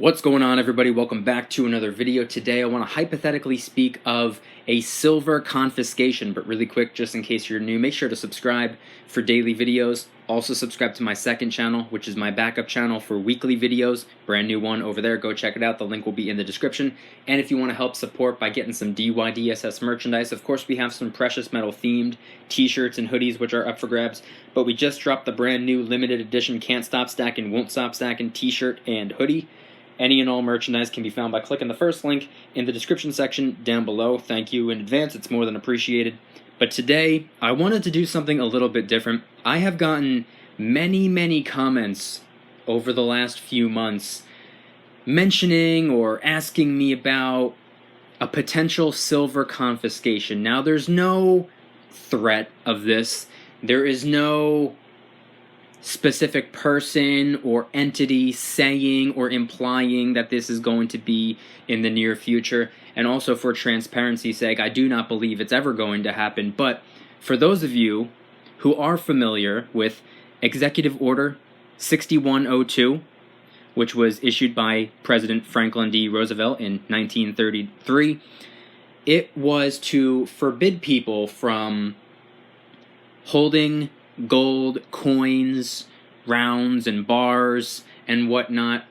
What's going on, everybody? Welcome back to another video. Today I want to hypothetically speak of a silver confiscation, but really quick, just in case you're new, make sure to subscribe for daily videos. Also subscribe to my second channel, which is my backup channel for weekly videos. Brand new one over there. Go check it out. The link will be in the description. And if you want to help support by getting some DYDSS merchandise, of course we have some precious metal themed t-shirts and hoodies which are up for grabs, but we just dropped the brand new limited edition Can't Stop Stacking, Won't Stop Stacking t-shirt and hoodie. Any and all merchandise can be found by clicking the first link in the description section down below. Thank you in advance, it's more than appreciated. But today, I wanted to do something a little bit different. I have gotten many comments over the last few months mentioning or asking me about a potential silver confiscation. Now, there's no threat of this. There is no specific person or entity saying or implying that this is going to be in the near future. And also, for transparency's sake, I do not believe it's ever going to happen. But for those of you who are familiar with Executive Order 6102, which was issued by President Franklin D. Roosevelt in 1933, it was to forbid people from holding gold coins, rounds, and bars, and whatnot.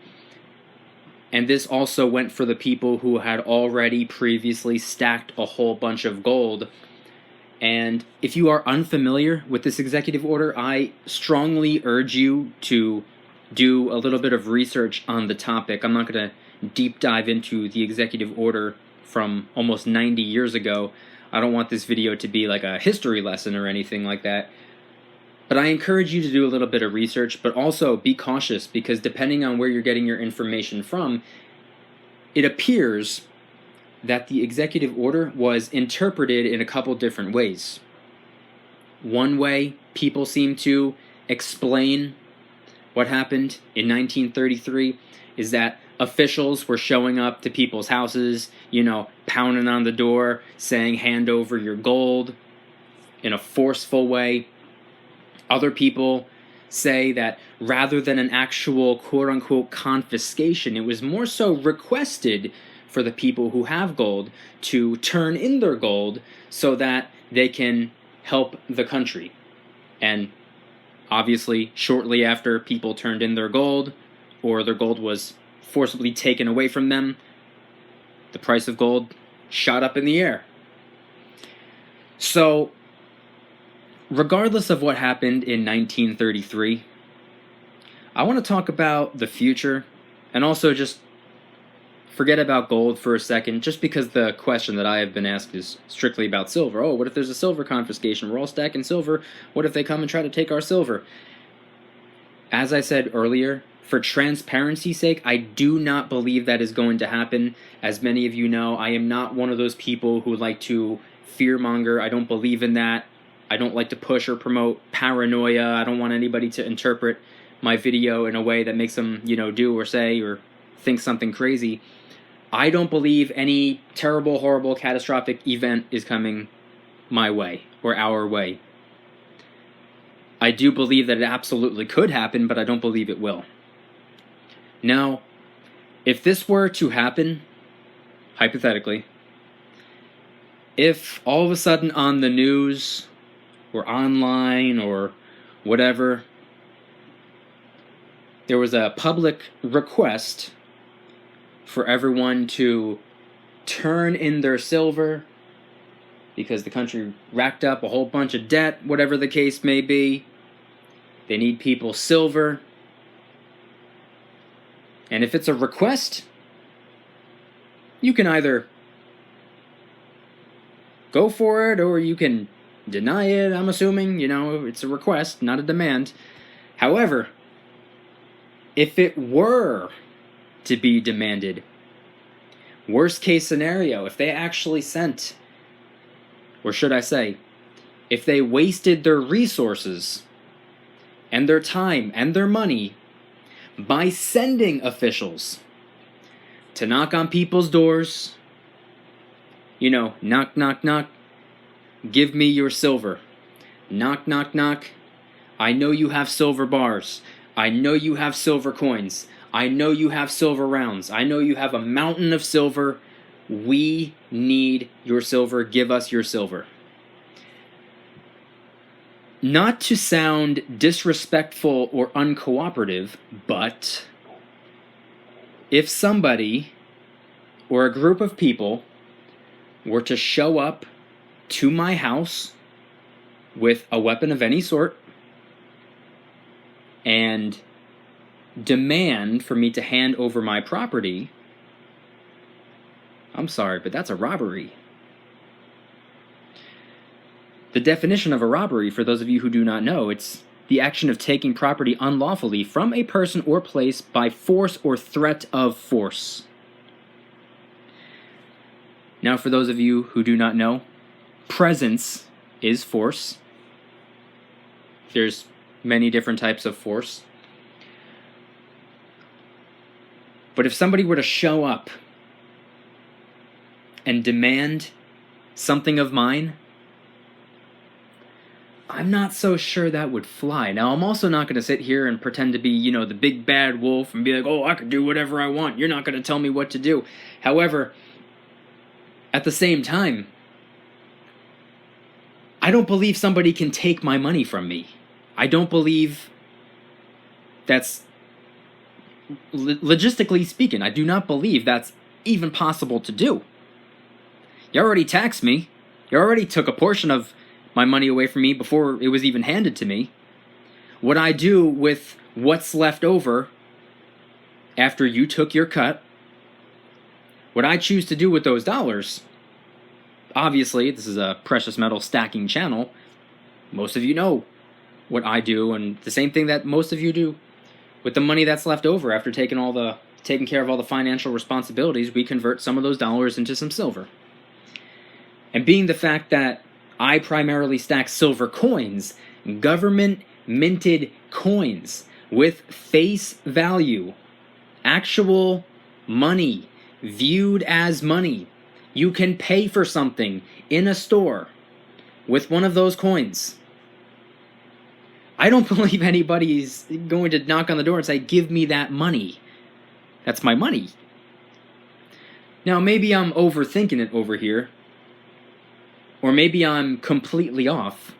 And this also went for the people who had already previously stacked a whole bunch of gold. And if you are unfamiliar with this executive order, I strongly urge you to do a little bit of research on the topic. I'm not going to deep dive into the executive order from almost 90 years ago. I don't want this video to be like a history lesson or anything like that. But I encourage you to do a little bit of research, but also be cautious, because depending on where you're getting your information from, it appears that the executive order was interpreted in a couple different ways. One way people seem to explain what happened in 1933 is that officials were showing up to people's houses, pounding on the door, saying, "Hand over your gold," in a forceful way. Other people say that rather than an actual quote-unquote confiscation, it was more so requested for the people who have gold to turn in their gold so that they can help the country. And obviously, shortly after people turned in their gold, or their gold was forcibly taken away from them, the price of gold shot up in the air. So, regardless of what happened in 1933, I want to talk about the future, and also just forget about gold for a second, just because the question that I have been asked is strictly about silver. Oh, what if there's a silver confiscation? We're all stacking silver. What if they come and try to take our silver? As I said earlier, for transparency's sake, I do not believe that is going to happen. As many of you know, I am not one of those people who like to fearmonger. I don't believe in that. I don't like to push or promote paranoia. I don't want anybody to interpret my video in a way that makes them, do or say or think something crazy. I don't believe any terrible, horrible, catastrophic event is coming my way or our way. I do believe that it absolutely could happen, but I don't believe it will. Now, if this were to happen, hypothetically, if all of a sudden on the news or online or whatever, there was a public request for everyone to turn in their silver because the country racked up a whole bunch of debt, whatever the case may be. They need people's silver. And if it's a request, you can either go for it or you can deny it, I'm assuming. It's a request, not a demand. However, if it were to be demanded, worst case scenario, if they actually sent, or should I say, if they wasted their resources and their time and their money by sending officials to knock on people's doors, knock, knock, knock, give me your silver. Knock, knock, knock. I know you have silver bars. I know you have silver coins. I know you have silver rounds. I know you have a mountain of silver. We need your silver. Give us your silver. Not to sound disrespectful or uncooperative, but if somebody or a group of people were to show up to my house with a weapon of any sort and demand for me to hand over my property, I'm sorry, but that's a robbery. The definition of a robbery, for those of you who do not know, it's the action of taking property unlawfully from a person or place by force or threat of force. Now, for those of you who do not know, presence is force. There's many different types of force. But if somebody were to show up and demand something of mine, I'm not so sure that would fly. Now, I'm also not going to sit here and pretend to be, the big bad wolf and be like, oh, I can do whatever I want. You're not going to tell me what to do. However, at the same time, I don't believe somebody can take my money from me. I don't believe that's, logistically speaking, I do not believe that's even possible to do. You already taxed me. You already took a portion of my money away from me before it was even handed to me. What I do with what's left over after you took your cut, what I choose to do with those dollars, obviously, this is a precious metal stacking channel. Most of you know what I do, and the same thing that most of you do with the money that's left over after taking care of all the financial responsibilities. We convert some of those dollars into some silver. And being the fact that I primarily stack silver coins, government minted coins with face value, actual money, viewed as money. You can pay for something in a store with one of those coins. I don't believe anybody's going to knock on the door and say, give me that money. That's my money. Now, maybe I'm overthinking it over here, or maybe I'm completely off,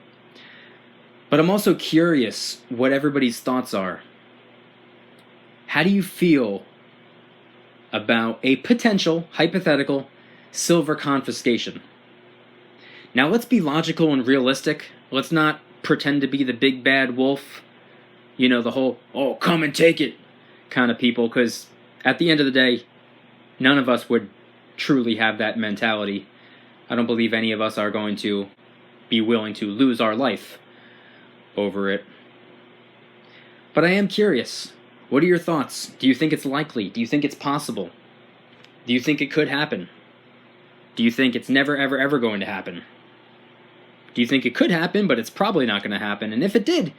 but I'm also curious what everybody's thoughts are. How do you feel about a potential, hypothetical, silver confiscation? Now, let's be logical and realistic. Let's not pretend to be the big bad wolf, the whole, oh, come and take it kind of people, because at the end of the day, none of us would truly have that mentality. I don't believe any of us are going to be willing to lose our life over it. But I am curious. What are your thoughts? Do you think it's likely? Do you think it's possible? Do you think it could happen? Do you think it's never, ever, ever going to happen? Do you think it could happen, but it's probably not going to happen? And if it did,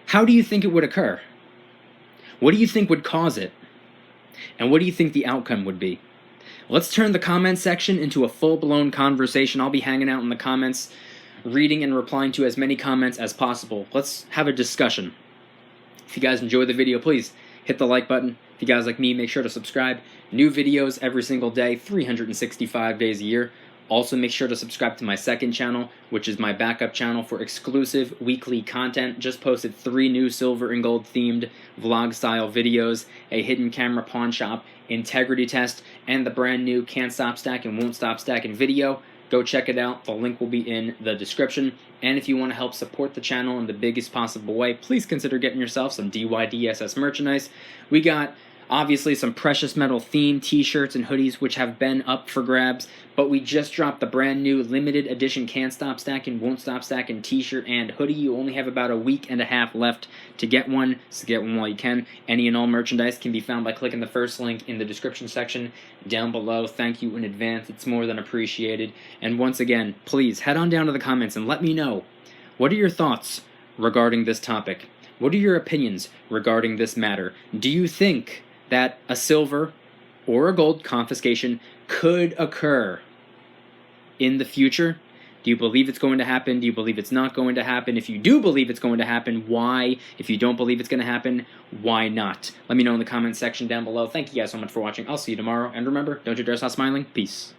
how do you think it would occur? What do you think would cause it? And what do you think the outcome would be? Let's turn the comment section into a full-blown conversation. I'll be hanging out in the comments, reading and replying to as many comments as possible. Let's have a discussion. If you guys enjoyed the video, please hit the like button. If you guys like me, make sure to subscribe. New videos every single day, 365 days a year. Also, make sure to subscribe to my second channel, which is my backup channel for exclusive weekly content. Just posted 3 new silver and gold themed vlog-style videos, a hidden camera pawn shop, integrity test, and the brand new Can't Stop Stacking, Won't Stop Stacking video. Go check it out. The link will be in the description. And if you want to help support the channel in the biggest possible way, please consider getting yourself some DYDSS merchandise. We got obviously some precious metal themed t-shirts and hoodies which have been up for grabs, but we just dropped the brand new limited edition Can't Stop Stacking, Won't Stop Stacking t-shirt and hoodie. You only have about a week and a half left to get one, so get one while you can. Any and all merchandise can be found by clicking the first link in the description section down below. Thank you in advance. It's more than appreciated. And once again, please head on down to the comments and let me know, what are your thoughts regarding this topic? What are your opinions regarding this matter? Do you think that a silver or a gold confiscation could occur in the future? Do you believe it's going to happen? Do you believe it's not going to happen? If you do believe it's going to happen, why? If you don't believe it's going to happen, why not? Let me know in the comments section down below. Thank you guys so much for watching. I'll see you tomorrow. And remember, don't you dare stop smiling. Peace.